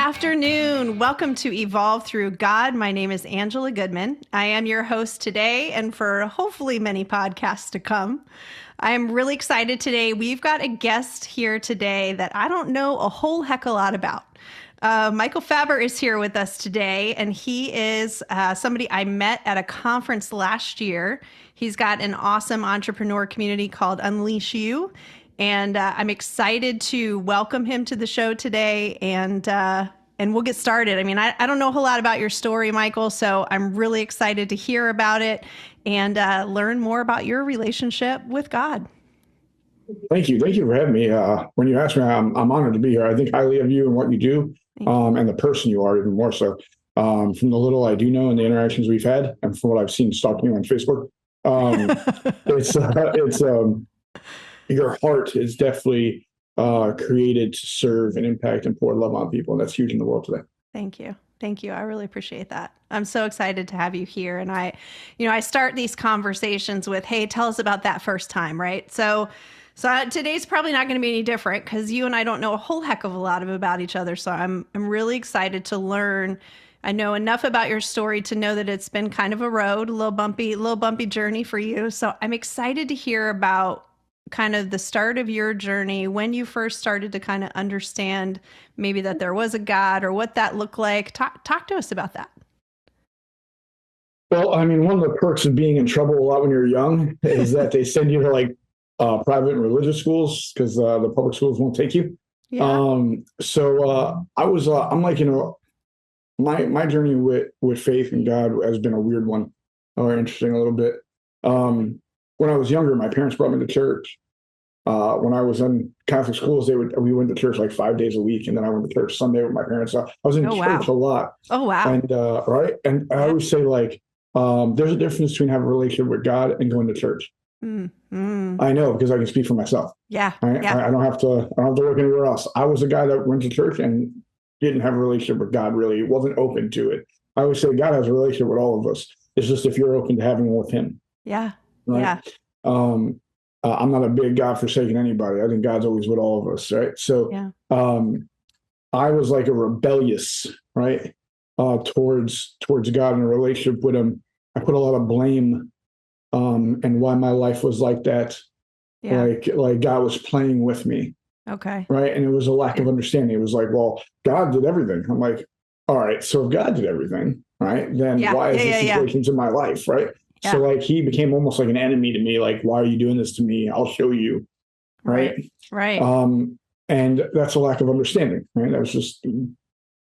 afternoon. Welcome to Evolve Through God. My name is Angela Goodman. I am your host today and for hopefully many podcasts to come. I am really excited today. We've got a guest here today that I don't know a whole heck of a lot about. Michael Fabber is here with us today, and he is somebody I met at a conference last year. He's got an awesome entrepreneur community called Unleash You, and I'm excited to welcome him to the show today, and we'll get started. I mean, I don't know a whole lot about your story, Michael, so I'm really excited to hear about it and learn more about your relationship with God. Thank you. Thank you for having me. When you asked me, I'm honored to be here. I think highly of you and what you do, and the person you are even more so. From the little I do know and the interactions we've had, and from what I've seen stalking you on Facebook, it's your heart is definitely created to serve and impact and pour love on people, and that's huge in the world today. Thank you. Thank you. I really appreciate that. I'm so excited to have you here. And I start these conversations with, hey, tell us about that first time, right? So today's probably not going to be any different because you and I don't know a whole heck of a lot about each other. So I'm really excited to learn. I know enough about your story to know that it's been kind of a road, a little bumpy journey for you. So I'm excited to hear about kind of the start of your journey, when you first started to kind of understand maybe that there was a God or what that looked like. Talk to us about that. Well, I mean, one of the perks of being in trouble a lot when you're young is that they send you to like private and religious schools because the public schools won't take you. Yeah. I'm like, my journey with faith and God has been a weird one, or interesting a little bit. When I was younger, my parents brought me to church. When I was in Catholic schools, we went to church like 5 days a week, and then I went to church Sunday with my parents. So I was in church a lot. Oh wow! And right, and I always say like, there's a difference between having a relationship with God and going to church. Mm-hmm. I know because I can speak for myself. Yeah, I don't have to look anywhere else. I was a guy that went to church and didn't have a relationship with God. Really, wasn't open to it. I always say God has a relationship with all of us. It's just if you're open to having one with Him. Yeah. Right? Yeah. I'm not a big God forsaking anybody. I think God's always with all of us, right? So yeah. I was like a rebellious, right, towards God in a relationship with Him. I put a lot of blame and why my life was like that. Yeah. Like God was playing with me. Okay. Right. And it was a lack of understanding. It was like, well, God did everything. I'm like, all right, so if God did everything, right, then why is this situations in my life, right? Yeah. So like he became almost like an enemy to me. Like, why are you doing this to me? I'll show you. Right. Right. And that's a lack of understanding. Right. That was just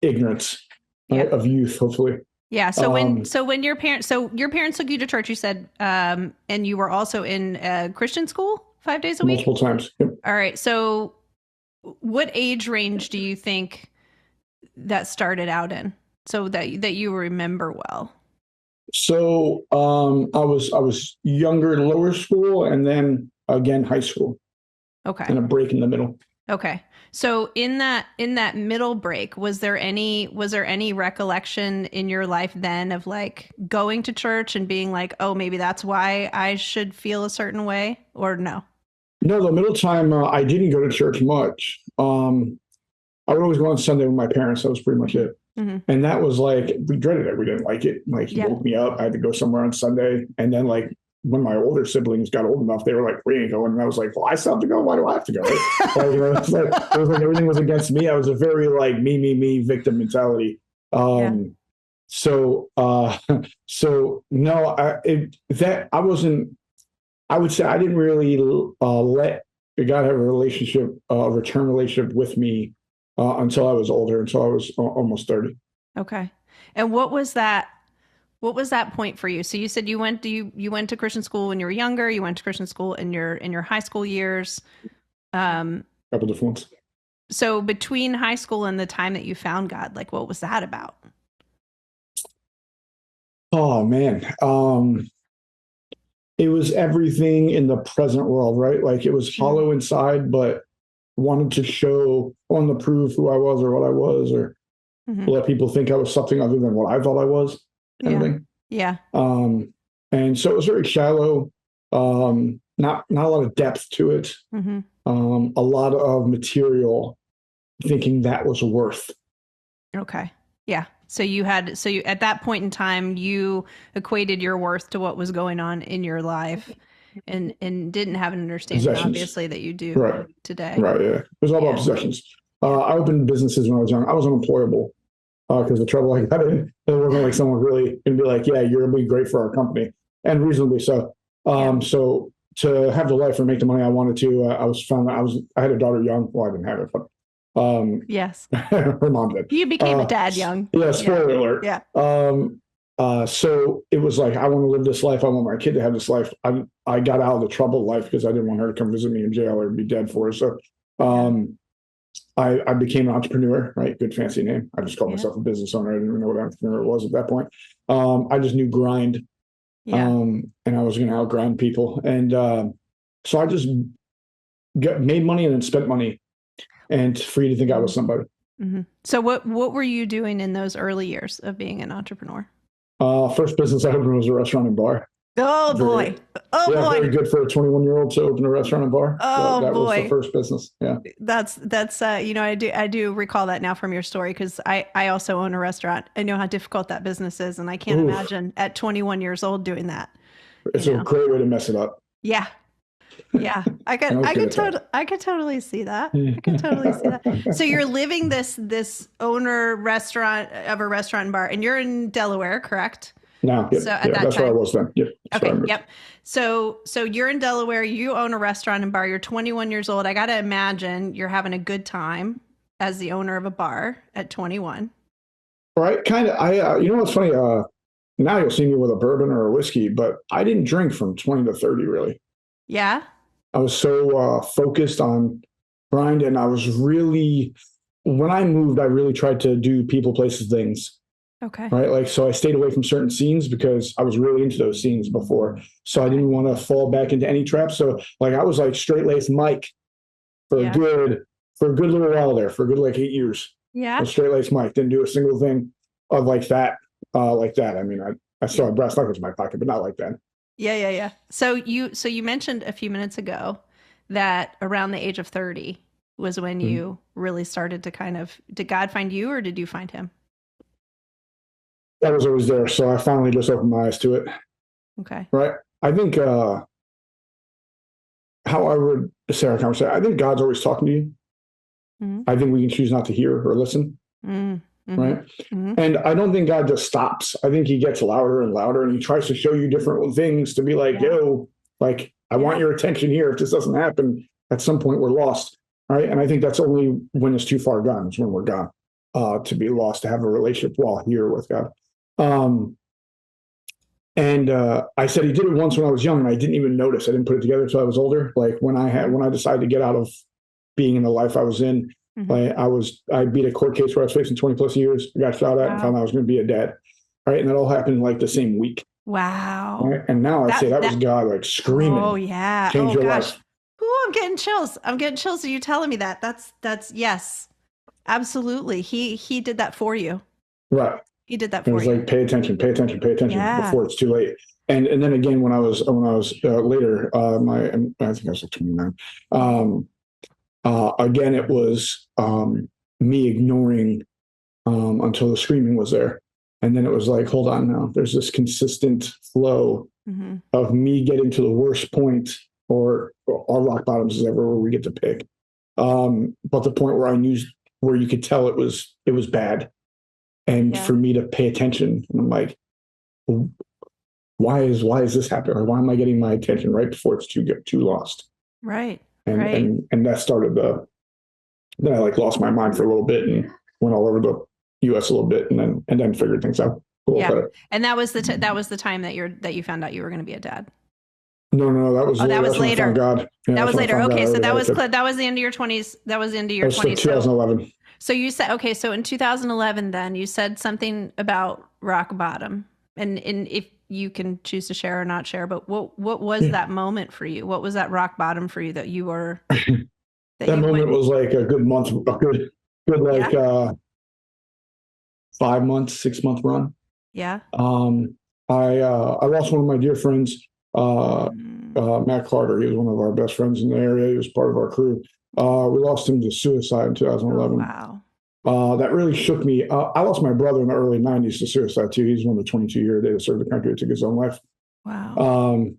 ignorance of youth, hopefully. Yeah. So when your parents took you to church, you said, and you were also in a Christian school 5 days a week? Multiple times. Yep. All right. So what age range do you think that started out in? So that you remember well? So I was younger in lower school and then again high school. Okay. And a break in the middle. Okay. So in that middle break, was there any recollection in your life then of like going to church and being like, oh, maybe that's why I should feel a certain way, or no? No, the middle time I didn't go to church much. I would always go on Sunday with my parents. That was pretty much it. Mm-hmm. And that was like, we dreaded it. We didn't like it. Like he woke me up. I had to go somewhere on Sunday. And then like when my older siblings got old enough, they were like, we ain't going. And I was like, well, I still have to go. Why do I have to go? It was like everything was against me. I was a very like me victim mentality. So no, I would say I didn't really let God have a return relationship with me until I was older, until I was almost 30. Okay. And what was that point for you? So you said you went to Christian school when you were younger. You went to Christian school in your high school years. Couple different ones. So between high school and the time that you found God, like what was that about? Oh man. It was everything in the present world, right? Like it was hollow inside, but wanted to prove who I was or what I was, or let people think I was something other than what I thought I was, kind of thing. Yeah. And so it was very shallow, not a lot of depth to it, a lot of material, thinking that was worth Okay. Yeah. So at that point in time, you equated your worth to what was going on in your life and didn't have an understanding, Possessions. obviously, that you do Right. today. Right. Yeah. It was all about possessions. I opened businesses when I was young. I was unemployable because the trouble I got in, it wasn't like someone really going to be like, yeah, you're going to be great for our company, and reasonably so. So to have the life or make the money I wanted to, I had a daughter young. Well, I didn't have it, but yes, her mom did. You became a dad young. Yeah, spoiler alert. Yeah. So it was like, I want to live this life. I want my kid to have this life. I got out of the troubled life because I didn't want her to come visit me in jail or be dead for her. So I became an entrepreneur, right? Good fancy name. I just called myself a business owner. I didn't even know what an entrepreneur was at that point. I just knew grind. And I was going to outgrind people. And so I just made money and then spent money and free to think I was somebody. Mm-hmm. So what were you doing in those early years of being an entrepreneur? First business I opened was a restaurant and bar. Oh boy! Very good for a 21-year-old to open a restaurant and bar. Oh that boy! was the first business. Yeah, that's I do recall that now from your story because I also own a restaurant. I know how difficult that business is, and I can't imagine at 21 years old doing that. It's a great way to mess it up. Yeah. Yeah, I could totally see that. I could totally see that. So you're living this owner of a restaurant and bar, and you're in Delaware, correct? No, so at that that's time, where I was then. Yep. Okay. Yep. So you're in Delaware. You own a restaurant and bar. You're 21 years old. I got to imagine you're having a good time as the owner of a bar at 21. Right. Kind of. You know what's funny? Now you'll see me with a bourbon or a whiskey, but I didn't drink from 20 to 30, really. Yeah. I was so focused on grind, and I was really, when I moved, I really tried to do people, places, things. Okay. Right. Like, so I stayed away from certain scenes because I was really into those scenes before. So I didn't want to fall back into any traps. So like, I was like straight-laced Mike for a good little while there, for a good, like 8 years. Yeah. Straight-laced Mike. Didn't do a single thing of like that. I mean, I still had brass knuckles in my pocket, but not like that. Yeah. So you mentioned a few minutes ago that around the age of 30 was when you really started to did God find you or did you find him? That was always there. So I finally just opened my eyes to it. Okay. Right. I think how I would say our conversation, I think God's always talking to you. Mm-hmm. I think we can choose not to hear or listen. Mm-hmm. Right. Mm-hmm. And I don't think God just stops. I think he gets louder and louder and he tries to show you different things to be like, yo, like, I want your attention here. If this doesn't happen, at some point we're lost. Right. And I think that's only when it's too far gone, is when we're gone, to be lost, to have a relationship while here with God. I said he did it once when I was young and I didn't even notice. I didn't put it together until I was older. Like when I decided to get out of being in the life I was in, I beat a court case where I was facing 20 plus years. I got shot at and found out I was going to be a dad. Right. And that all happened in like the same week. Wow. Right? And now I'd say that was God like screaming. Oh yeah. Change your life. Ooh, I'm getting chills. Are you telling me that? That's yes. Absolutely. He did that for you. Right. He did that for you. It was like, pay attention before it's too late. And then again, when I was later, I think I was like 29. Again, it was me ignoring until the screaming was there. And then it was like, hold on now. There's this consistent flow of me getting to the worst point, or our rock bottoms is ever where we get to pick. But the point where I knew, where you could tell it was bad. And for me to pay attention, and I'm like, why is this happening? Or why am I getting my attention right before it's too lost? Right. And that started then I like lost my mind for a little bit and went all over the U.S. a little bit, and then figured things out a little better. And that was the time that you found out you were going to be a dad. No, that was that was later. God. Yeah, that was later. Okay, so that was the end of your 20s. That was the end of your 20s. 2011. So you said, okay, so in 2011, then you said something about rock bottom, and if you can choose to share or not share, but what was that moment for you? What was that rock bottom for you that you were? That moment was like a good month, a good like 5 months, 6 month run. Yeah. I lost one of my dear friends, Matt Carter. He was one of our best friends in the area. He was part of our crew. We lost him to suicide in 2011. Oh, wow. that really shook me. I lost my brother in the early 90s to suicide too. He's one of the 22-year that served the country, that took his own life. Wow.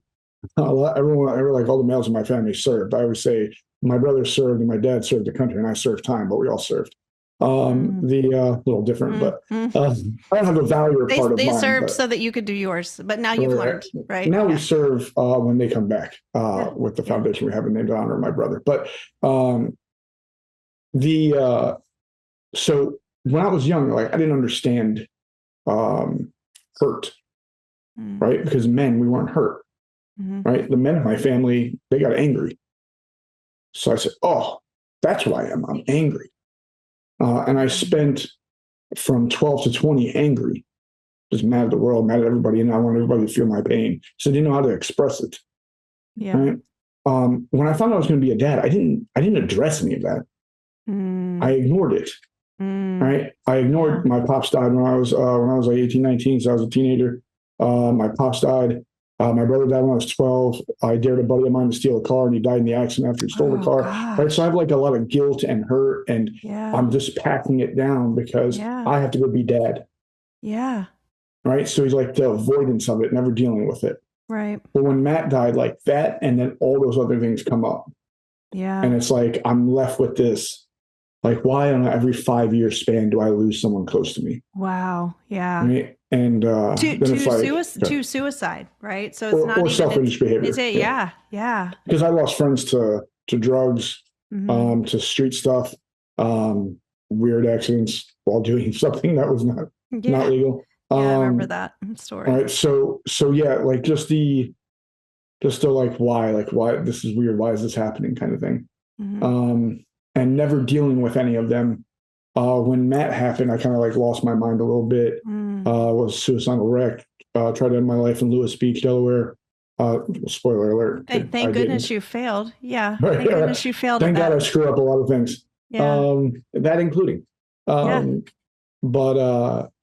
Everyone, like all the males in my family served. I always say my brother served and my dad served the country, and I served time, but we all served. Little different, but I don't have a value or part of mine. They served so that you could do yours, but now you've learned, right? Now we serve when they come back with the foundation we have named to honor my brother. But so when I was young, like I didn't understand hurt, right? Because men, we weren't hurt, right? The men in my family, they got angry. So I said, oh, that's who I am. I'm angry. And I spent from 12 to 20 angry, just mad at the world, mad at everybody, and I want everybody to feel my pain. So I didn't know how to express it. Yeah. Right? When I found out I was going to be a dad, I didn't address any of that. I ignored it. Right? I ignored my pops died when I was like 18, 19, so I was a teenager. My pops died. My brother died when I was 12. I dared a buddy of mine to steal a car, and he died in the accident after he stole the car. Gosh. Right? So I have like a lot of guilt and hurt, and I'm just packing it down because I have to go be dad. Yeah. Right? So he's like the avoidance of it, never dealing with it. Right. But when Matt died, like that, and then all those other things come up. Yeah. And it's like, I'm left with this. Like, why on every 5-year span do I lose someone close to me? Wow. Yeah. Right? And to suicide, right? So it's not or even selfish behavior. Yeah. Because I lost friends to drugs, to street stuff, weird accidents while doing something that was not legal. Yeah, I remember that story. Right. So yeah, like just the like why this is weird, why is this happening kind of thing. And never dealing with any of them. When Matt happened, I kind of like lost my mind a little bit. Was suicidal wreck. Tried to end my life in Lewis Beach, Delaware. Spoiler alert. Thank goodness you failed. Yeah. Right, thank goodness you failed. Thank God I screw up a lot of things. Yeah. That including. But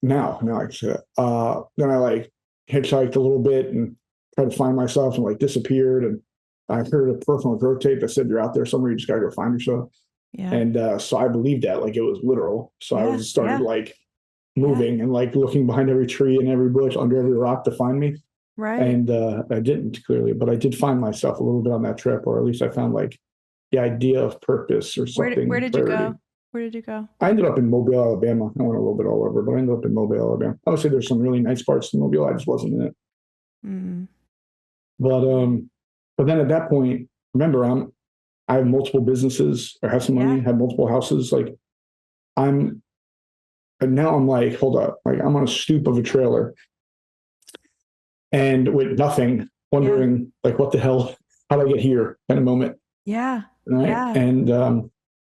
now I said, then I like hitchhiked a little bit and tried to find myself and like disappeared. And I heard a personal growth tape that said you're out there somewhere, you just gotta go find yourself. Yeah. And so I believed that, like it was literal. So I was started like moving and like looking behind every tree and every bush, under every rock to find me. Right. And I didn't clearly, but I did find myself a little bit on that trip, or at least I found like the idea of purpose or something. Where did you go? Where did you go? I ended up in Mobile, Alabama. I went a little bit all over, but I ended up in Mobile, Alabama. I would say there's some really nice parts in Mobile. I just wasn't in it. But then at that point, remember, I have multiple businesses, or have some money, have multiple houses. Like and now I'm like, hold up, like I'm on a stoop of a trailer and with nothing, wondering like, what the hell, how did I get here kind of moment. Yeah. Right. Yeah. And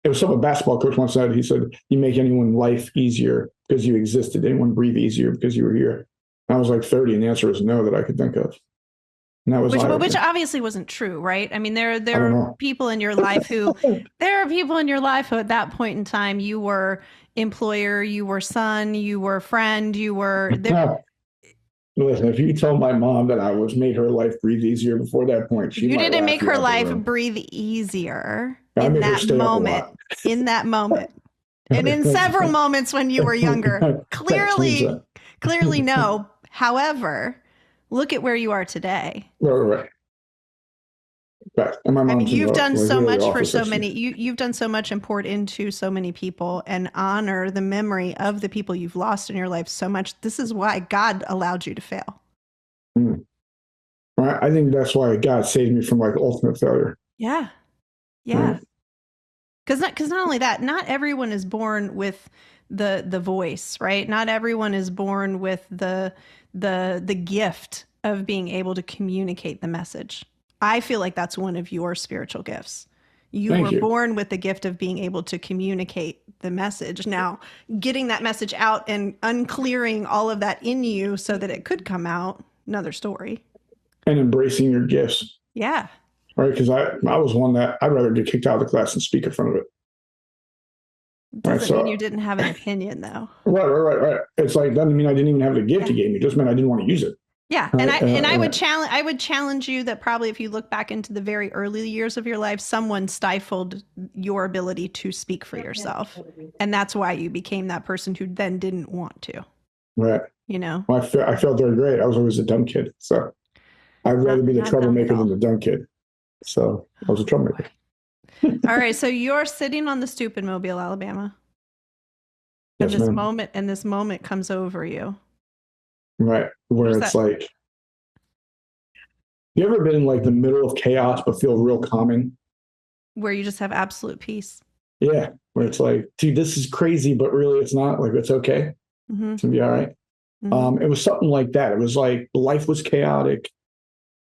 it was something a basketball coach once said. He said, you make anyone's life easier because you existed. Anyone breathe easier because you were here. And I was like 30, and the answer was no that I could think of. And that was which obviously wasn't true, right? I mean, there are people in your life who at that point in time, you were employer, you were son, you were friend, you were there. Listen, if you told my mom that I was made her life breathe easier before that point, you didn't make her life breathe easier in that moment. In that moment. And in several moments when you were younger. Clearly no. However, look at where you are today. Right. And my mom, you've done so much for so many. You've done so much and poured into so many people, and honor the memory of the people you've lost in your life so much. This is why God allowed you to fail. Right. I think that's why God saved me from like ultimate failure. Yeah. Because not only that, not everyone is born with the voice, right? Not everyone is born with the gift of being able to communicate the message. I feel like that's one of your spiritual gifts. You were born with the gift of being able to communicate the message. Now, getting that message out and unclearing all of that in you so that it could come out, another story. And embracing your gifts. Yeah. Right, because I was one that I'd rather get kicked out of the class than speak in front of it. Doesn't mean you didn't have an opinion, though. Right. It's like, doesn't mean I didn't even have the gift he gave me. It just meant I didn't want to use it. Yeah. Right? And I would challenge you that probably if you look back into the very early years of your life, someone stifled your ability to speak for yourself. And that's why you became that person who then didn't want to. Right. You know? Well, I felt very great. I was always a dumb kid. So I'd rather be the troublemaker than the dumb kid. So I was a troublemaker. All right. So you're sitting on the stoop in Mobile, Alabama. And Yes, this moment comes over you. Right. Where it's like, you ever been in like the middle of chaos but feel real calming? Where you just have absolute peace. Yeah. Where it's like, dude, this is crazy, but really it's not. Like, it's okay. Mm-hmm. It's gonna be all right. It was something like that. It was like life was chaotic.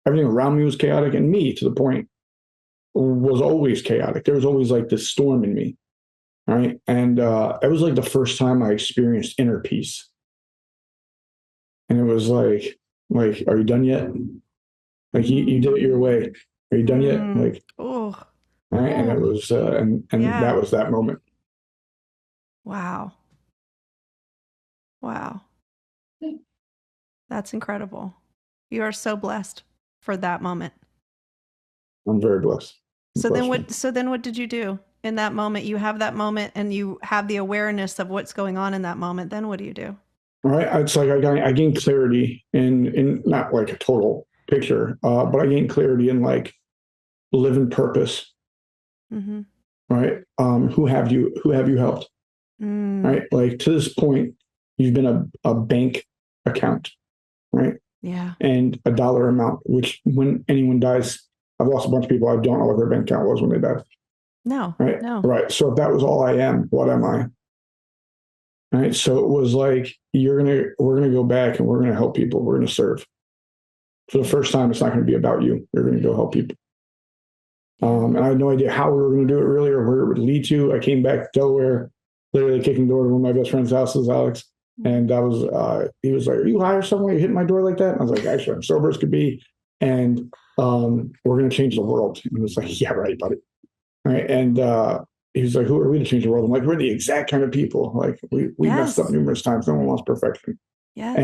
Everything around me was chaotic. And me, to the point, was always chaotic. There was always like this storm in me. Right. And it was like the first time I experienced inner peace. And it was like, are you done yet? Like you did it your way. Are you done yet? Like, oh, right? And it was, and that was that moment. Wow. Wow. That's incredible. You are so blessed for that moment. I'm very blessed. So then what did you do in that moment? You have that moment and you have the awareness of what's going on in that moment. Then what do you do? All right. It's like I gained clarity in not like a total picture, but I gained clarity in like living purpose. Mm-hmm. Right. Who have you helped? Right. Like to this point, you've been a bank account. Right. Yeah. And a dollar amount, which when anyone dies, I've lost a bunch of people. I don't know what their bank account was when they died. No. Right. No. Right. So if that was all I am, what am I? Right. So it was like, we're going to go back and we're going to help people. We're going to serve. For the first time, it's not going to be about you. You're going to go help people. And I had no idea how we were going to do it really or where it would lead to. I came back to Delaware, literally kicking the door to one of my best friend's houses, Alex. And I was, he was like, "Are you high or something? You hitting my door like that?" And I was like, "Actually, I'm sober as could be. And we're going to change the world." And he was like, "Yeah, right, buddy." Right. And he was like, "Who are we to change the world?" I'm like, "We're the exact kind of people. Like we messed up numerous times. No one wants perfection." Yes.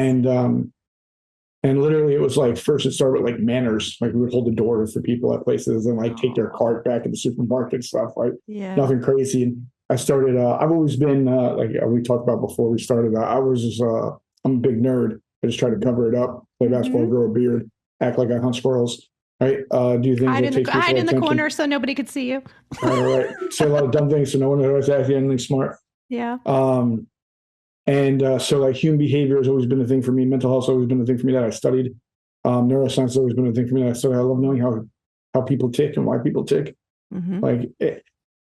And literally it was like, first it started with like manners. Like we would hold the door for people at places and like take their cart back in the supermarket and stuff. Like nothing crazy. And I started, I've always been, like we talked about before we started, I was just, I'm a big nerd. I just try to cover it up, play basketball, grow a beard, act like I hunt squirrels, right? Do things hide in the corner so nobody could see you. Right. Say a lot of dumb things so no one knows actually anything smart. Yeah. And so like human behavior has always been a thing for me. Mental health has always been a thing for me that I studied. Neuroscience has always been a thing for me that I studied. I love knowing how people tick and why people tick. Like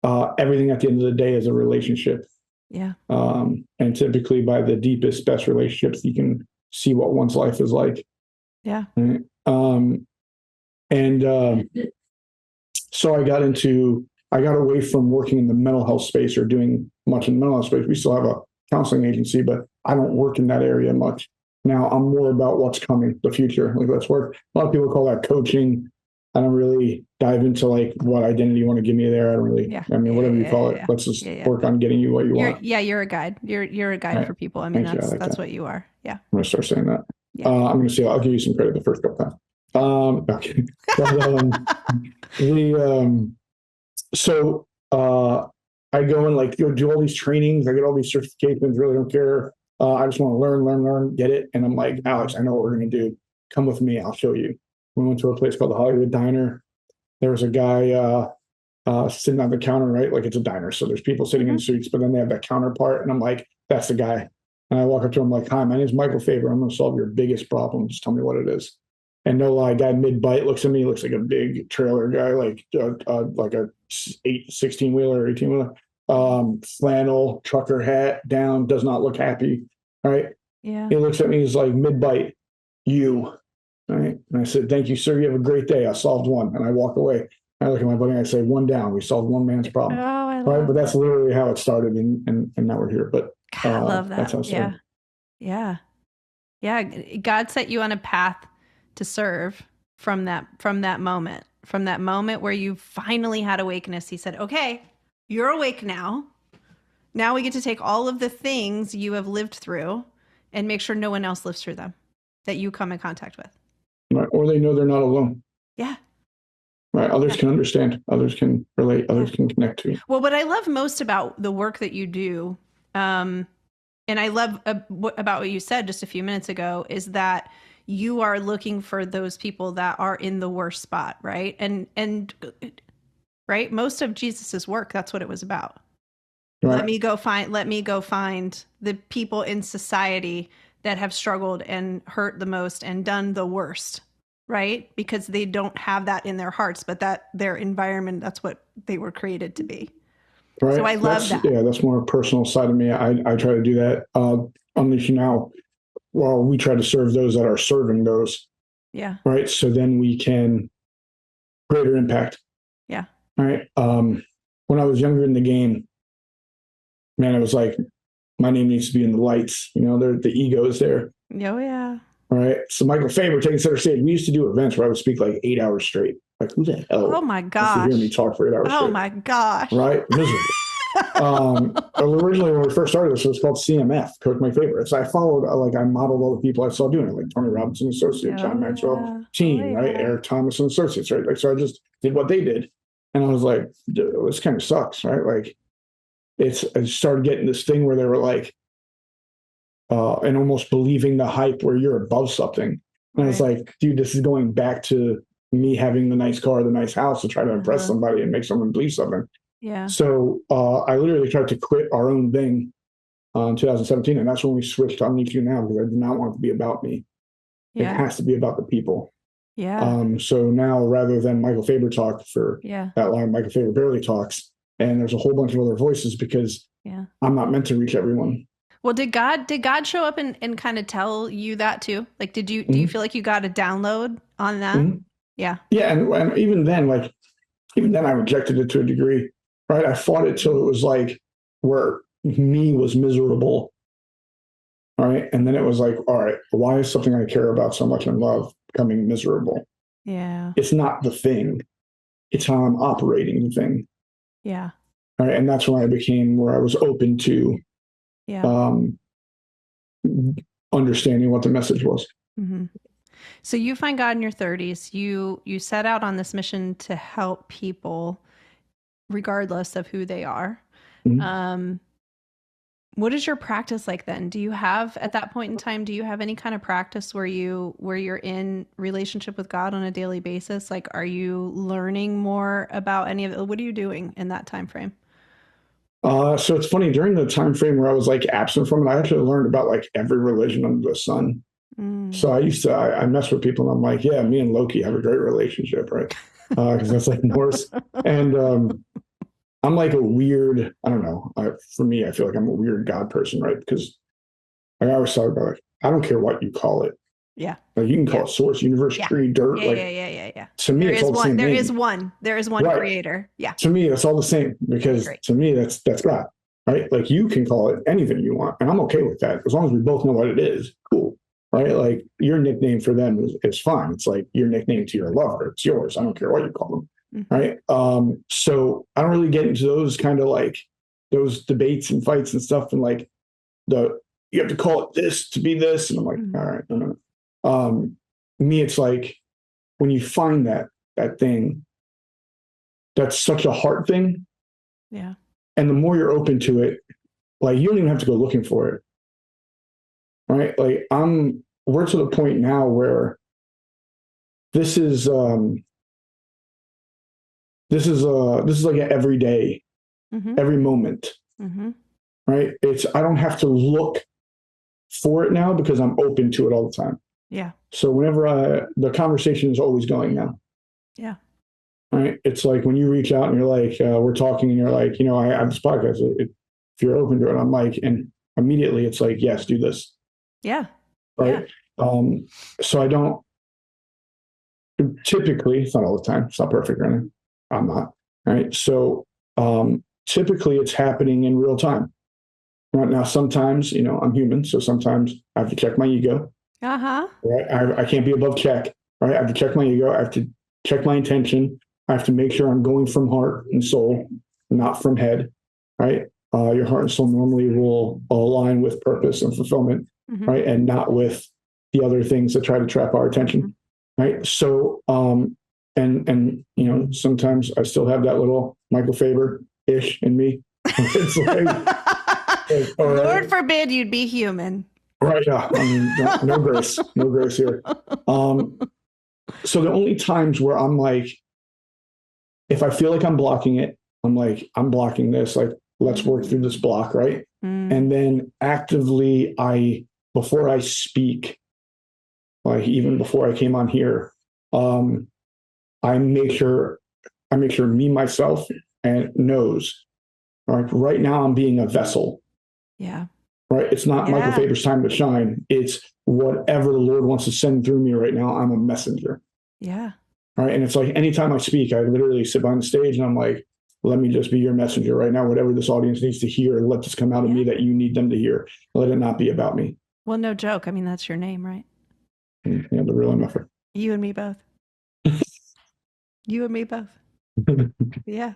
everything at the end of the day is a relationship. Yeah. And typically by the deepest, best relationships, you can see what one's life is like. Yeah. So I got away from working in the mental health space or doing much in the mental health space. We still have a counseling agency, but I don't work in that area much. Now I'm more about what's coming, the future. Like let's work. A lot of people call that coaching. I don't really dive into like what identity you want to give me there. I don't really, whatever you call it, let's just work on getting you what you want. Yeah. You're a guide. You're a guide for people. I mean, that's what you are. Yeah. I'm going to start saying that. Yeah. I'm going to say, I'll give you some credit the first couple times. Okay. But, I go and like do all these trainings. I get all these certifications. Really don't care. I just want to learn, get it. And I'm like, "Alex, I know what we're going to do. Come with me. I'll show you." We went to a place called the Hollywood Diner. There was a guy sitting on the counter, right? Like it's a diner. So there's people sitting in suits, but then they have that counter part. And I'm like, "That's the guy." And I walk up to him like, "Hi, my name is Michael Fabber. I'm going to solve your biggest problem. Just tell me what it is." And no lie, guy mid-bite looks at me, looks like a big trailer guy, like a 16-wheeler or 18-wheeler, flannel, trucker hat down, does not look happy, right? Yeah. He looks at me, he's like, "Mid-bite, you." Right? And I said, "Thank you, sir. You have a great day. I solved one." And I walk away. I look at my buddy and I say, "One down. We solved one man's problem." Right? But that's literally how it started, and now we're here. But I love that. That's how it started. Yeah. God set you on a path to serve from that moment where you finally had awakeness. He said, "Okay, you're awake now. Now we get to take all of the things you have lived through and make sure no one else lives through them. that you come in contact with. Right. Or they know they're not alone. Yeah. Right. Others can understand. Others can relate. Others can connect to you. Well, what I love most about the work that you do, and I love about what you said just a few minutes ago, is that you are looking for those people that are in the worst spot, right? And right, most of Jesus's work, that's what it was about. Right. Let me go find the people in society that have struggled and hurt the most and done the worst, right? Because they don't have that in their hearts, but that their environment, that's what they were created to be. Right. So I love that. Yeah, that's more a personal side of me. I try to do that. Unleash Now, well, we try to serve those that are serving those. Yeah. Right. So then we can greater impact. Yeah. All right. When I was younger in the game, man, it was like, my name needs to be in the lights. You know, the ego is there. Oh, yeah. All right. So Michael Fabber taking center stage. We used to do events where I would speak like 8 hours straight. Like, who the hell? Oh my gosh. To hear me talk for 8 hours straight. Oh my gosh. Right? Miserable. Originally, when we first started this, it was called CMF, Coach Mike Fabber. So I followed, I modeled all the people I saw doing it, like Tony Robinson Associates, John Maxwell team, right? Eric Thomas and Associates, right? Like, so I just did what they did. And I was like, this kind of sucks, right? Like, I started getting this thing where they were like, and almost believing the hype where you're above something. And I was like, dude, this is going back to me having the nice car, the nice house to try to impress somebody and make someone believe something. Yeah. So I literally tried to quit our own thing in 2017. And that's when we switched to Unleash Now, because I did not want it to be about me. Yeah. It has to be about the people. Yeah. So now, rather than Michael Fabber talk for that line, Michael Fabber barely talks. And there's a whole bunch of other voices, because I'm not meant to reach everyone. Well, did God show up and kind of tell you that too? Like, do you feel like you got a download on that? Mm-hmm. Yeah. Yeah. And even then I rejected it to a degree, right? I fought it till it was like where me was miserable. All right. And then it was like, all right, why is something I care about so much and love becoming miserable? Yeah. It's not the thing. It's how I'm operating the thing. Yeah. All right. And that's when I became where I was open to understanding what the message was. Mm-hmm. So you find God in your 30s. You set out on this mission to help people regardless of who they are. Mm-hmm. What is your practice like then? Do you have, at that point in time, do you have any kind of practice where you're in relationship with God on a daily basis? Like, are you learning more about any of it? What are you doing in that time frame? So it's funny, during the time frame where I was like absent from it, I actually learned about like every religion under the sun. Mm. So I mess with people and I'm like, yeah, me and Loki have a great relationship, right? Because that's like Norse. And I'm like a weird, I don't know. For me, I feel like I'm a weird God person, right? Because I always talk about, like, I don't care what you call it. Yeah. Like, you can call it source, universe, tree, dirt. Yeah. To me, it's all the same. There is one creator. Yeah. To me, it's all the same, because to me, that's God, right? Like, you can call it anything you want, and I'm okay with that as long as we both know what it is. Cool, right? Like, your nickname for them is fine. It's like your nickname to your lover. It's yours. I don't care what you call them. Mm-hmm. Right. So I don't really get into those kind of like those debates and fights and stuff. And like you have to call it this to be this. And I'm like, all right, no. Me, it's like when you find that thing, that's such a heart thing. Yeah. And the more you're open to it, like, you don't even have to go looking for it. Right. Like, we're to the point now where this is like an everyday, every moment, right? I don't have to look for it now, because I'm open to it all the time. Yeah. So whenever the conversation is always going now. Yeah. Right. It's like when you reach out and you're like, we're talking and you're like, I have this podcast. If you're open to it, I'm like, and immediately it's like, yes, do this. Yeah. Right. Yeah. So I don't typically, it's not all the time. It's not perfect, right? I'm not. Right. So typically it's happening in real time. Right now, sometimes, I'm human. So sometimes I have to check my ego. Uh-huh. Right. I can't be above check. Right. I have to check my ego. I have to check my intention. I have to make sure I'm going from heart and soul, not from head. Right. Your heart and soul normally will align with purpose and fulfillment. Mm-hmm. Right. And not with the other things that try to trap our attention. Right. So, and sometimes I still have that little Michael Fabber-ish in me. It's Lord forbid you'd be human. Right. Yeah. I mean, no grace here. So the only times where I'm like, if I feel like I'm blocking it, I'm like, I'm blocking this, like, let's work through this block. Right. And then actively, before I speak, like even before I came on here, I make sure me, myself, and knows, right now I'm being a vessel. Yeah. Right. It's not Michael Fabber's time to shine. It's whatever the Lord wants to send through me right now. I'm a messenger. Yeah. All right. And it's like anytime I speak, I literally sit behind the stage and I'm like, let me just be your messenger right now. Whatever this audience needs to hear, let this come out of me that you need them to hear. Let it not be about me. Well, no joke. I mean, that's your name, right? Yeah, the real MFer. You and me both. You and me both. Yeah.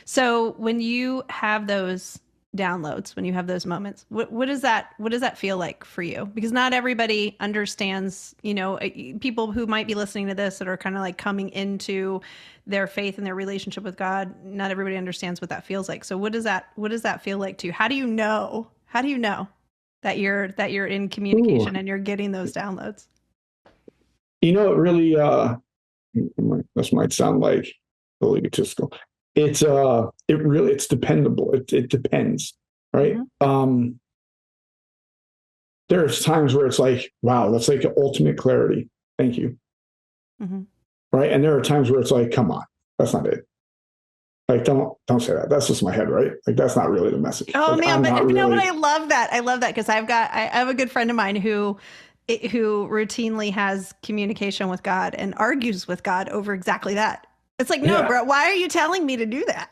So when you have those downloads, when you have those moments, what does that feel like for you? Because not everybody understands, people who might be listening to this that are kind of like coming into their faith and their relationship with God. Not everybody understands what that feels like. So what does that feel like to you? How do you know that you're in communication and you're getting those downloads? It really, this might sound like egotistical. It's dependable. It depends, right? There's times where it's like, wow, that's like ultimate clarity. Thank you. Right. And there are times where it's like, come on, that's not it. Like, don't say that. That's just my head, right? Like, that's not really the message. Oh, like, man, but I love that. I love that because I have a good friend of mine who routinely has communication with God and argues with God over exactly that. It's like, no, bro, why are you telling me to do that?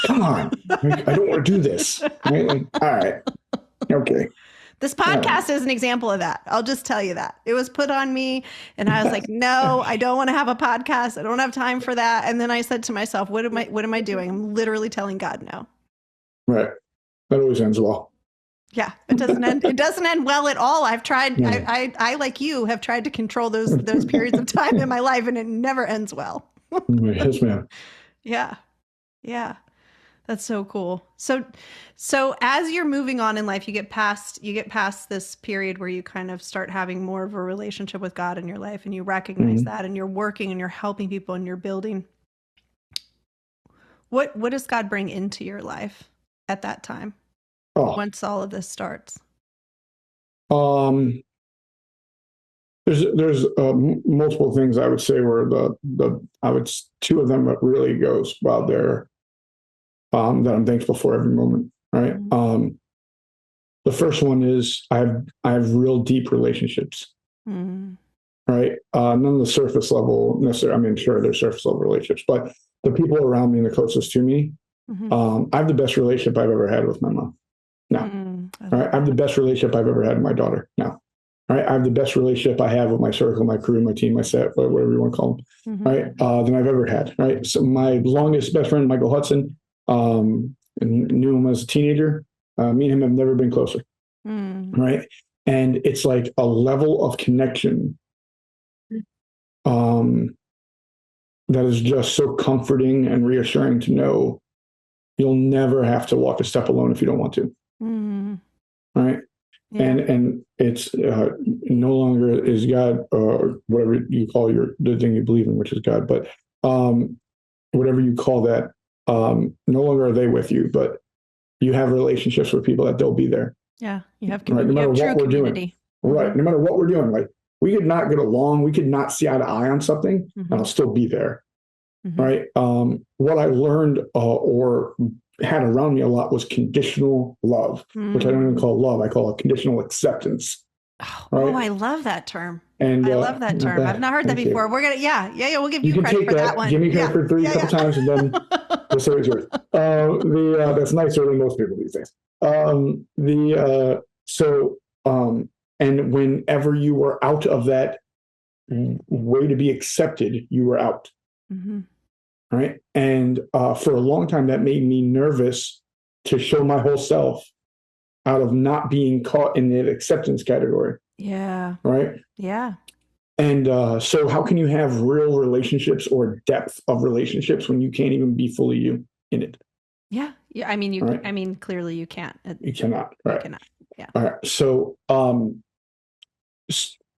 Come on. Like, I don't want to do this. Right? Like, all right. Okay. This podcast is an example of that. I'll just tell you that. It was put on me and I was like, no, I don't want to have a podcast. I don't have time for that. And then I said to myself, what am I doing? I'm literally telling God no. Right. That always ends well. Yeah, it doesn't end well at all. I've tried, I like you have tried to control those periods of time in my life and it never ends well. Yes, ma'am. Yeah. That's so cool. So as you're moving on in life, you get past this period where you kind of start having more of a relationship with God in your life and you recognize that and you're working and you're helping people and you're building. What does God bring into your life at that time? Once all of this starts? There's multiple things I would say where two of them that really goes while there that I'm thankful for every moment. Right. The first one is I have real deep relationships. Right. None of the surface level necessarily. I mean, sure, there's surface level relationships, but the people around me and the closest to me, I have the best relationship I've ever had with my mom. Now, right. I have the best relationship I've ever had with my daughter. Now. Right, I have the best relationship I have with my circle, my crew, my team, my set, whatever you want to call them, right, than I've ever had. Right. So my longest best friend, Michael Hudson, knew him as a teenager. Me and him have never been closer. Right. And it's like a level of connection that is just so comforting and reassuring to know you'll never have to walk a step alone if you don't want to. Right. Yeah. And it's no longer is God or whatever you call the thing you believe in, which is God, but whatever you call that, no longer are they with you, but you have relationships with people that they'll be there. Yeah, you have right, no matter what we're community. Doing. Right, no matter what we're doing, like we could not get along, we could not see eye to eye on something, and I'll still be there. Right. What I learned or had around me a lot was conditional love, which I don't even call love. I call it conditional acceptance. Oh, I love that term. And I love that term. I've not heard that before. We're going to, we'll give you credit for that one. Give me credit for three couple times and then we'll say it's yours. That's nicer than most people these days. And whenever you were out of that way to be accepted, you were out. Right. And for a long time, that made me nervous to show my whole self out of not being caught in the acceptance category. Yeah. Right. Yeah. And so how can you have real relationships or depth of relationships when you can't even be fully you in it? Yeah. Yeah. I mean, Right? I mean, clearly you can't. You cannot. You Right. cannot. Yeah. All right. So,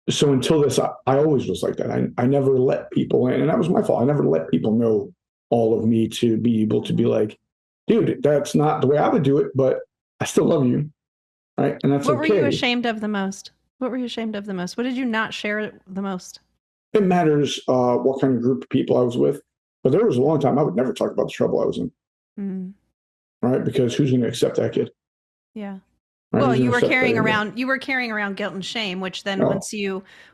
so until this, I always was like that. I never let people in, and that was my fault. I never let people know all of me to be able to be like, dude, that's not the way I would do it, but I still love you. Right. And that's What were you okay. ashamed of the most? What were you ashamed of the most? What did you not share the most? It matters what kind of group of people I was with. But there was a long time I would never talk about the trouble I was in. Mm. Right. Because who's going to accept that kid? Yeah. Right? Well, Who's you gonna were accept that carrying anymore? around guilt and shame, which then No.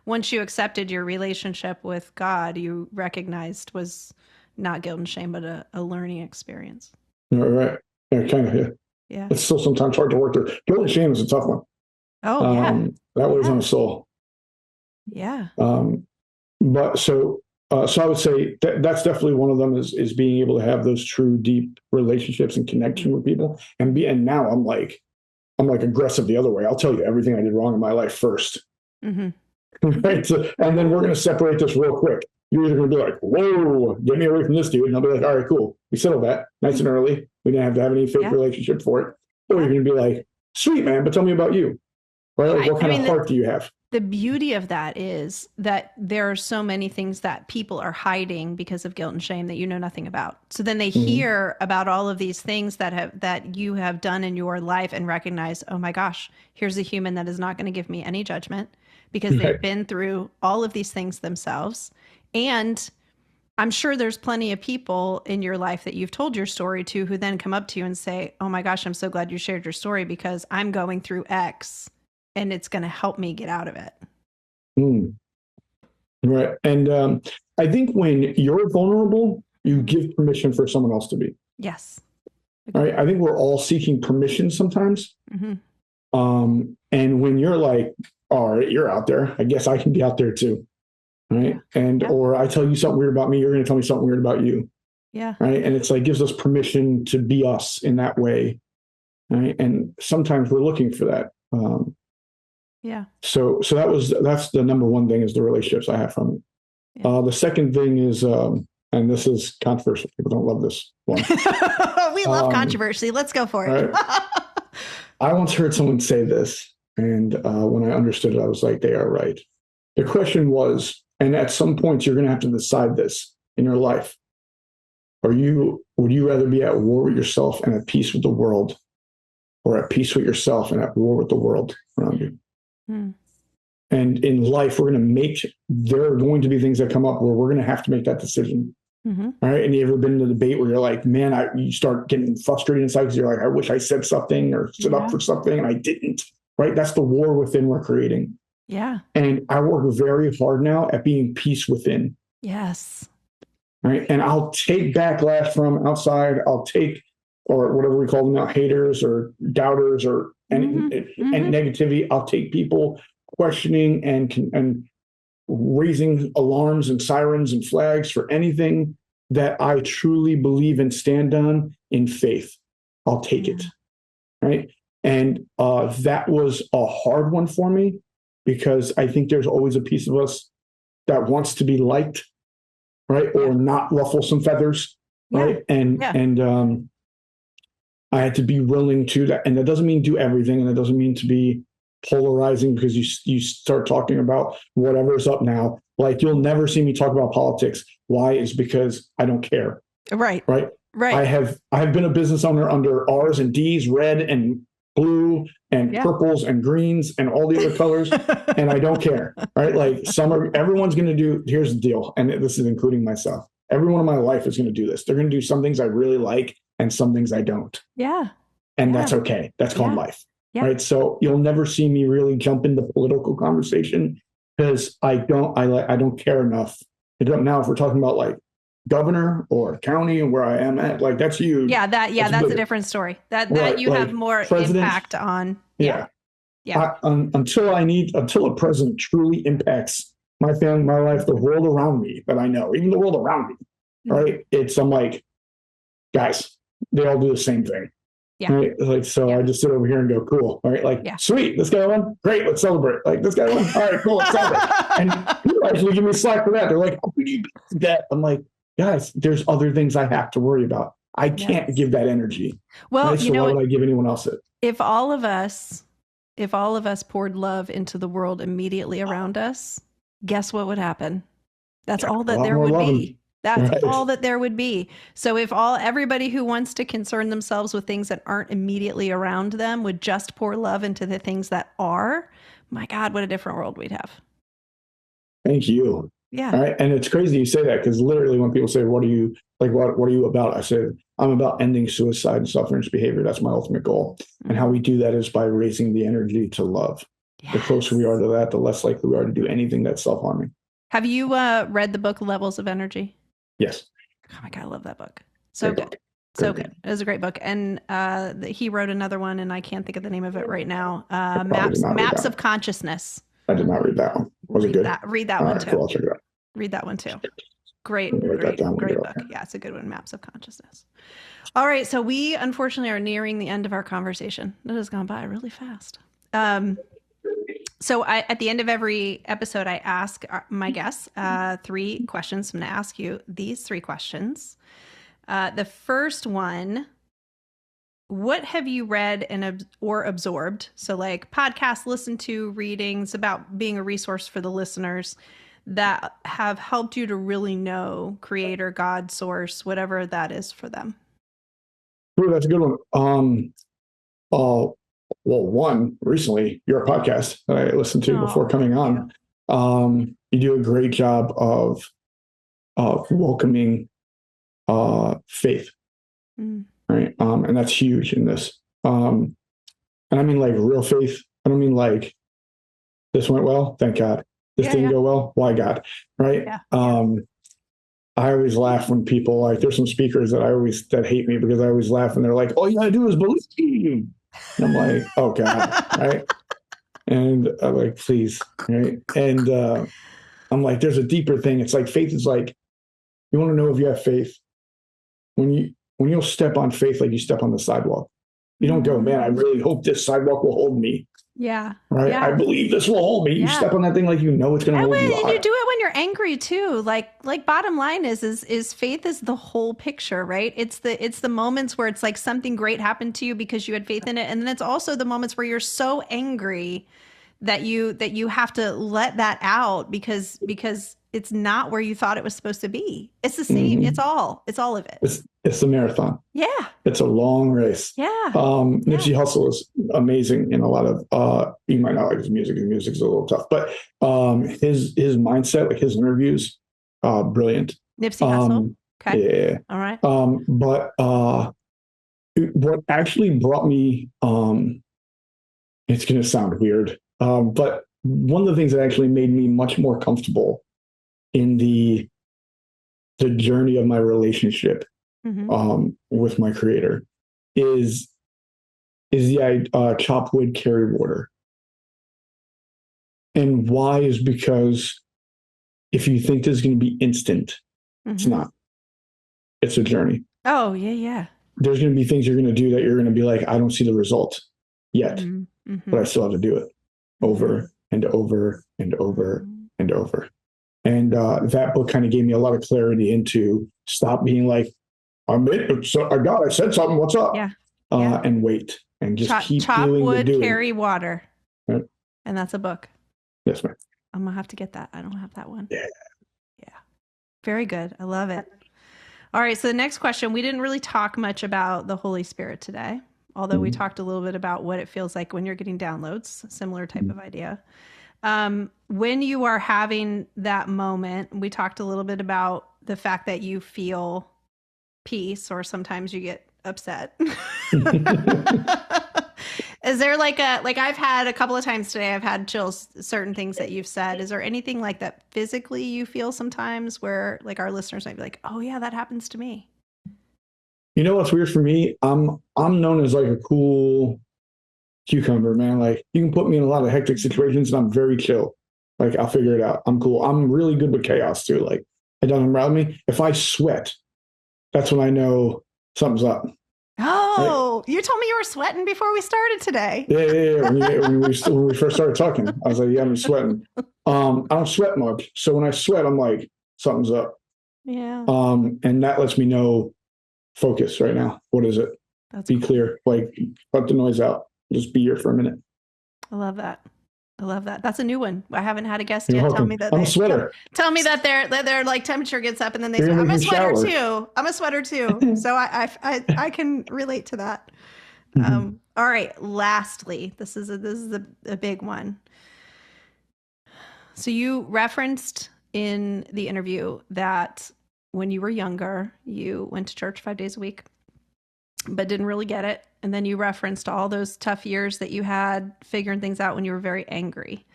once you accepted your relationship with God, you recognized was not guilt and shame, but a learning experience. Right. Yeah, kind of. Yeah. Yeah. It's still sometimes hard to work through. Guilt and shame is a tough one. Oh, yeah. That weighs Yeah. on the soul. Yeah. But so I would say that's definitely one of them is being able to have those true deep relationships and connection with people and now I'm like aggressive the other way. I'll tell you everything I did wrong in my life first. Mm-hmm. Right. So, and then we're going to separate this real quick. You're either going to be like, whoa, get me away from this dude. And I'll be like, all right, cool. We settled that nice and early. We didn't have to have any fake relationship for it. Or you're going to be like, sweet, man, but tell me about you. Right? Like, what kind of heart do you have? The beauty of that is that there are so many things that people are hiding because of guilt and shame that you know nothing about. So then they hear about all of these things that you have done in your life and recognize, oh my gosh, here's a human that is not going to give me any judgment because they've been through all of these things themselves. And I'm sure there's plenty of people in your life that you've told your story to who then come up to you and say, oh my gosh, I'm so glad you shared your story because I'm going through X. And it's going to help me get out of it. Right. And I think when you're vulnerable, you give permission for someone else to be. Yes. All right. I think we're all seeking permission sometimes. And when you're like, all right, you're out there, I guess I can be out there too. Right. And or I tell you something weird about me, you're going to tell me something weird about you. Yeah. Right. And it's like gives us permission to be us in that way. Right. And sometimes we're looking for that. Yeah. So that's the number one thing is the relationships I have from it. Yeah. The second thing is, and this is controversial. People don't love this one. We love controversy. Let's go for it. Right? I once heard someone say this, and when I understood it, I was like, they are right. The question was, and at some point you're going to have to decide this in your life. Would you rather be at war with yourself and at peace with the world, or at peace with yourself and at war with the world around you? And in life, there are going to be things that come up where we're going to have to make that decision. All right. And you ever been in a debate where you're like, man, you start getting frustrated inside because you're like, I wish I said something or stood up for something and I didn't. Right. That's the war within we're creating. Yeah. And I work very hard now at being peace within. Yes. Right. And I'll take backlash from outside. I'll take, or whatever we call them now, haters or doubters or and negativity. I'll take people questioning and raising alarms and sirens and flags for anything that I truly believe and stand on in faith. I'll take it. Right. And that was a hard one for me because I think there's always a piece of us that wants to be liked, right? Or not ruffle some feathers, right? And I had to be willing to that. And that doesn't mean do everything. And it doesn't mean to be polarizing because you start talking about whatever's up now. Like you'll never see me talk about politics. Why? Is because I don't care. Right. Right. Right. I have been a business owner under R's and D's, red and blue and purples and greens and all the other colors. And I don't care. Right. Like everyone's going to do, here's the deal. And this is including myself. Everyone in my life is going to do this. They're going to do some things I really like and some things I don't. Yeah. And that's okay. That's called life. Yeah. Right. So you'll never see me really jump into political conversation because I don't care enough. Now, if we're talking about like governor or county and where I am at, like that's huge. Yeah. That's a different story. That you have more impact on. Yeah. Until a president truly impacts my family, my life, the world around me that I know, even the world around me. Right. I'm like, guys, they all do the same thing. Yeah. Right. Like, so I just sit over here and go, cool. All right. Like, sweet. This guy won. Great. Let's celebrate. Like, this guy won. All right, cool. Let's celebrate. And people actually give me slack for that. They're like, oh, we need that. I'm like, guys, there's other things I have to worry about. I can't give that energy. Well, right? So why would I give anyone else it? If all of us poured love into the world immediately around us, guess what would happen? That's all that there would be. That's all that there would be. So if everybody who wants to concern themselves with things that aren't immediately around them would just pour love into the things that are, my God, what a different world we'd have. Thank you. Yeah. All right. And it's crazy you say that, because literally when people say, what are you about? I said, I'm about ending suicide and self-injurious behavior. That's my ultimate goal. Mm-hmm. And how we do that is by raising the energy to love. Yes. The closer we are to that, the less likely we are to do anything that's self-harming. Have you read the book Levels of Energy? Yes. Oh my God, I love that book. So good. So good. It was a great book. And he wrote another one, and I can't think of the name of it right now. Maps of Consciousness. I did not read that one. Was it good? Read that one too. Cool, I'll check it out. Read that one too. Great book. Yeah, it's a good one. Maps of Consciousness. All right. So we unfortunately are nearing the end of our conversation. It has gone by really fast. So at the end of every episode, I ask my guests 3 questions. I'm going to ask you these 3 questions. The first one, what have you read or absorbed? So like podcasts, listened to, readings about being a resource for the listeners that have helped you to really know Creator, God, Source, whatever that is for them. Ooh, that's a good one. Well, one, recently, your podcast that I listened to before coming on. You do a great job of welcoming faith, right? And that's huge in this. And I mean like real faith. I don't mean like this went well, thank God. This didn't go well, why God, right? I always laugh when people, like, there's some speakers that hate me because I always laugh and they're like, all you gotta do is believe. And I'm like, oh God, right? And I'm like, please, right? And I'm like, there's a deeper thing. It's like faith is like, you want to know if you have faith when you'll step on faith like you step on the sidewalk. You don't go, man, I really hope this sidewalk will hold me. Yeah. Right. Yeah. I believe this will hold me. You step on that thing like you know it's going to hold you. And you do it when you're angry too. Like bottom line is faith is the whole picture, right? It's the moments where it's like something great happened to you because you had faith in it, and then it's also the moments where you're so angry that you have to let that out because it's not where you thought it was supposed to be. It's the same. Mm-hmm. It's all of it. It's a marathon. Yeah. It's a long race. Yeah. Nipsey Hussle is amazing in a lot of, you might not like his music. His music's a little tough, but his mindset, like his interviews, brilliant. Nipsey Hussle. Okay. Yeah. All right. But what actually brought me, it's going to sound weird, but one of the things that actually made me much more comfortable in the journey of my relationship with my Creator is the chop wood, carry water. And why is because if you think this is going to be instant, it's not. It's a journey. Oh, yeah. There's going to be things you're going to do that you're going to be like, I don't see the result yet, but I still have to do it over and over and over and over. And that book kind of gave me a lot of clarity into stop being like, I said something, what's up? Yeah. And wait and just keep doing wood, the doing. Carry water. Right. And that's a book. Yes, ma'am. I'm going to have to get that. I don't have that one. Yeah. Very good. I love it. All right. So the next question, we didn't really talk much about the Holy Spirit today, although we talked a little bit about what it feels like when you're getting downloads, similar type of idea. When you are having that moment, we talked a little bit about the fact that you feel peace, or sometimes you get upset. Is there like I've had a couple of times today, I've had chills, certain things that you've said. Is there anything like that physically you feel sometimes where like our listeners might be like, oh yeah, that happens to me? You know what's weird for me? I'm known as like a cool cucumber, man. Like you can put me in a lot of hectic situations and I'm very chill. Like I'll figure it out. I'm cool. I'm really good with chaos too. Like it doesn't rattle me. If I sweat, that's when I know something's up. Oh, Oh, right? You told me you were sweating before we started today. Yeah. When we first started talking, I was like, yeah, I'm sweating. I don't sweat much. So when I sweat, I'm like, something's up. Yeah. And that lets me know, focus right now. What is it? Be cool. Clear. Like, cut the noise out. Just be here for a minute. I love that. That's a new one. I haven't had a guest yet tell me that I'm a sweater. Tell me that their like temperature gets up and then they say, I'm a sweater too. I'm a sweater too. So I can relate to that. Mm-hmm. All right. Lastly, this is a big one. So you referenced in the interview that when you were younger, you went to church 5 days a week, but didn't really get it. And then you referenced all those tough years that you had figuring things out when you were very angry.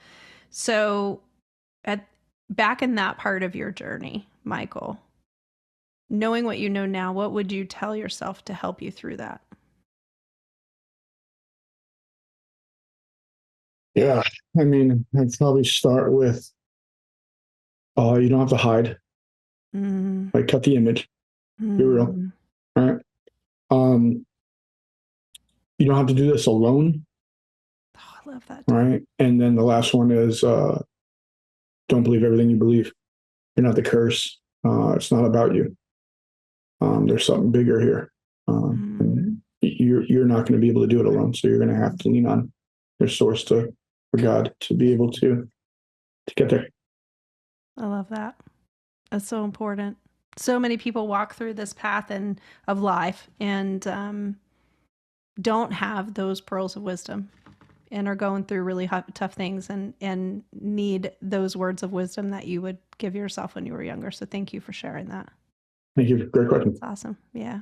So back in that part of your journey, Michael, knowing what you know now, what would you tell yourself to help you through that? Yeah, I mean, I'd probably start with, you don't have to hide. Like, cut the image. Be real. All right. You don't have to do this alone. Oh, I love that. Right. And then the last one is, don't believe everything you believe. You're not the curse. It's not about you. There's something bigger here. And you're not going to be able to do it alone. So you're going to have to lean on your source for God to be able to get there. I love that. That's so important. So many people walk through this path of life and don't have those pearls of wisdom and are going through really tough things and need those words of wisdom that you would give yourself when you were younger. So thank you for sharing that. Thank you. Great question. That's awesome. Yeah.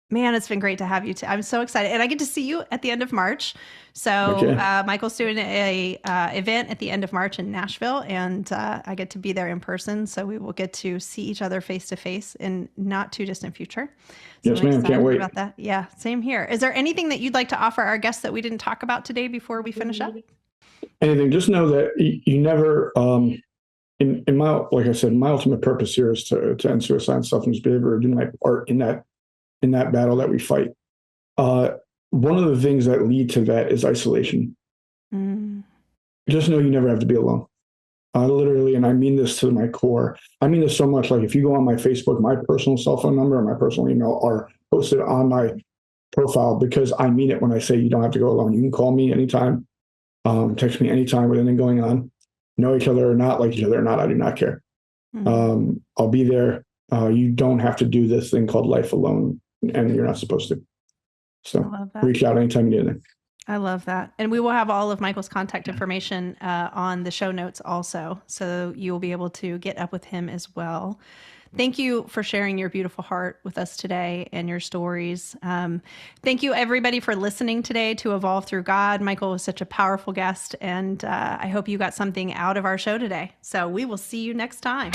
Man, it's been great to have you. I'm so excited. And I get to see you at the end of March. So Michael's doing a event at the end of March in Nashville, and I get to be there in person. So we will get to see each other face to face in not too distant future. So yes, ma'am. Can't wait about that. Yeah, same here. Is there anything that you'd like to offer our guests that we didn't talk about today before we finish up? Anything. Just know that you never, in my, like I said, my ultimate purpose here is to end suicide and self-injurious behavior, do my part in that battle that we fight. One of the things that lead to that is isolation. Just know you never have to be alone. Literally, and I mean this to my core. I mean this so much, like if you go on my Facebook, my personal cell phone number and my personal email are posted on my profile because I mean it when I say you don't have to go alone. You can call me anytime, text me anytime with anything going on. Know each other or not, like each other or not, I do not care. I'll be there. You don't have to do this thing called life alone, and you're not supposed to. So reach out anytime you need anything. I love that. And we will have all of Michael's contact information on the show notes also, so you'll be able to get up with him as well. Thank you for sharing your beautiful heart with us today and your stories. Thank you, everybody, for listening today to Evolve Through God. Michael was such a powerful guest, and I hope you got something out of our show today. So we will see you next time.